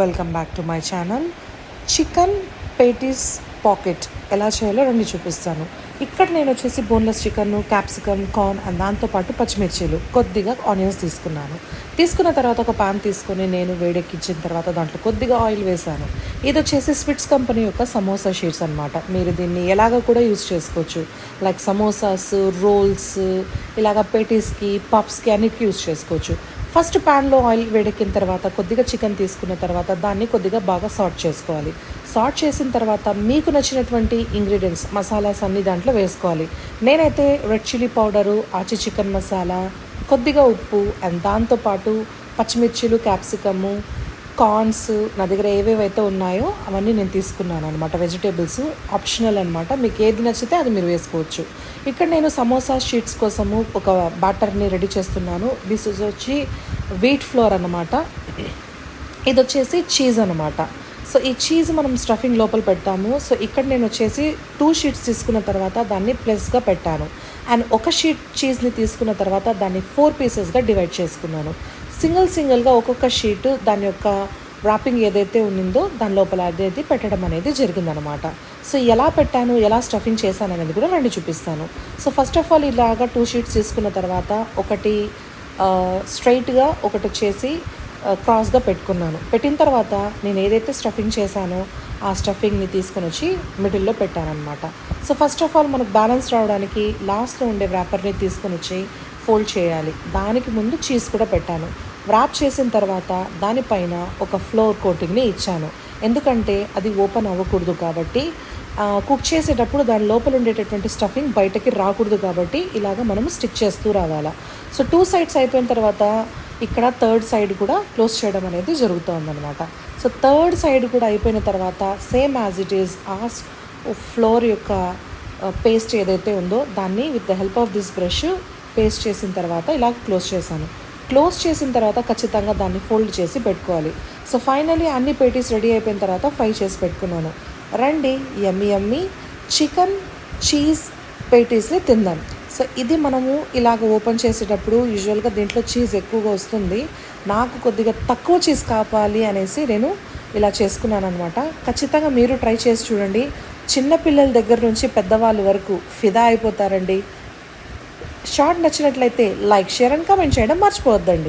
Welcome back to my channel. Chicken patties pocket ఎలా చేయాలో రండి చూపిస్తాను. ఇక్కడ నేను వచ్చేసి boneless chicken, capsicum, corn and దాంతోపాటు పచ్చిమిర్చీలు, కొద్దిగా ఆనియన్స్ తీసుకున్న తర్వాత ఒక పాన్ తీసుకొని నేను వేడెక్కించిన తర్వాత దాంట్లో కొద్దిగా ఆయిల్ వేసాను. ఇది వచ్చేసి స్విట్స్ కంపెనీ యొక్క సమోసా షీట్స్ అనమాట. మీరు దీన్ని ఎలాగ కూడా యూస్ చేసుకోవచ్చు. లైక్ సమోసాస్, రోల్స్, ఇలాగ పేటీస్కి, పఫ్స్కి అన్నిటికీ యూస్ చేసుకోవచ్చు. ఫస్ట్ ప్యాన్లో ఆయిల్ వేడెక్కిన తర్వాత కొద్దిగా చికెన్ తీసుకున్న తర్వాత దాన్ని కొద్దిగా బాగా సార్ట్ చేసుకోవాలి. సార్ట్ చేసిన తర్వాత మీకు నచ్చినటువంటి ఇంగ్రీడియంట్స్, మసాలాస్ అన్నీ దాంట్లో వేసుకోవాలి. నేనైతే రెడ్ చిల్లీ పౌడరు, ఆచి చికెన్ మసాలా, కొద్దిగా ఉప్పు అండ్ దాంతోపాటు పచ్చిమిర్చిలు, క్యాప్సికము, కార్న్స్, నా దగ్గర ఏవేవైతే ఉన్నాయో అవన్నీ నేను తీసుకున్నాను అనమాట. వెజిటేబుల్స్ ఆప్షనల్ అనమాట, మీకు ఏది నచ్చితే అది మీరు వేసుకోవచ్చు. ఇక్కడ నేను సమోసా షీట్స్ కోసము ఒక బ్యాటర్ని రెడీ చేస్తున్నాను. దిస్ వచ్చి వీట్ ఫ్లోర్ అనమాట. ఇది వచ్చేసి చీజ్ అనమాట. సో ఈ చీజ్ మనం స్టఫింగ్ లోపల పెడతాము. సో ఇక్కడ నేను వచ్చేసి 2 షీట్స్ తీసుకున్న తర్వాత దాన్ని ప్లస్గా పెట్టాను. అండ్ ఒక షీట్ చీజ్ని తీసుకున్న తర్వాత దాన్ని 4 పీసెస్గా డివైడ్ చేసుకున్నాను. సింగిల్గా ఒక్కొక్క షీట్ దాని యొక్క ర్యాపింగ్ ఏదైతే ఉన్నిందో దాని లోపల అదేది పెట్టడం అనేది జరిగిందనమాట. సో ఎలా పెట్టాను, ఎలా స్టఫింగ్ చేశాను అనేది కూడా రండి చూపిస్తాను. సో ఫస్ట్ ఆఫ్ ఆల్ ఇలాగా 2 షీట్స్ తీసుకున్న తర్వాత ఒకటి స్ట్రైట్గా, ఒకటి వచ్చేసి క్రాస్గా పెట్టుకున్నాను. పెట్టిన తర్వాత నేను ఏదైతే స్టఫింగ్ చేశానో ఆ స్టఫింగ్ని తీసుకొని వచ్చి మిడిల్లో పెట్టానమాట. సో ఫస్ట్ ఆఫ్ ఆల్ మనకు బ్యాలెన్స్ రావడానికి లాస్ట్లో ఉండే ర్యాపర్ని తీసుకొని వచ్చి ఫోల్డ్ చేయాలి. దానికి ముందు చీజ్ కూడా పెట్టాను. ర్యాప్ చేసిన తర్వాత దానిపైన ఒక ఫ్లోర్ కోటింగ్ని ఇచ్చాను. ఎందుకంటే అది ఓపెన్ అవ్వకూడదు కాబట్టి, కుక్ చేసేటప్పుడు దాని లోపల ఉండేటటువంటి స్టఫింగ్ బయటకి రాకూడదు కాబట్టి ఇలాగ మనము స్టిక్ చేస్తూ రావాలా. సో 2 సైడ్స్ అయిపోయిన తర్వాత ఇక్కడ 3rd సైడ్ కూడా క్లోజ్ చేయడం అనేది జరుగుతుందన్నమాట. సో 3rd సైడ్ కూడా అయిపోయిన తర్వాత సేమ్ యాజ్ ఇట్ ఈజ్ ఆ ఫ్లోర్ యొక్క పేస్ట్ ఏదైతే ఉందో దాన్ని with the help of this brush paste చేసిన తర్వాత ఇలా క్లోజ్ చేశాను. క్లోజ్ చేసిన తర్వాత ఖచ్చితంగా దాన్ని ఫోల్డ్ చేసి పెట్టుకోవాలి. సో ఫైనలీ అన్ని పేటీస్ రెడీ అయిపోయిన తర్వాత ఫ్రై చేసి పెట్టుకున్నాను. రండి యమ్మీ చికెన్ చీజ్ పేటీస్ని తిందాం. సో ఇది మనము ఇలాగ ఓపెన్ చేసేటప్పుడు యూజువల్గా దీంట్లో చీజ్ ఎక్కువగా వస్తుంది. నాకు కొద్దిగా తక్కువ చీజ్ కావాలి అనేసి నేను ఇలా చేసుకున్నాను అనమాట. ఖచ్చితంగా మీరు ట్రై చేసి చూడండి. చిన్నపిల్లల దగ్గర నుంచి పెద్దవాళ్ళ వరకు ఫిదా అయిపోతారండి. షార్ట్ నచ్చినట్లయితే లైక్, షేర్ అండ్ కామెంట్ చేయడం మర్చిపోవద్దండి.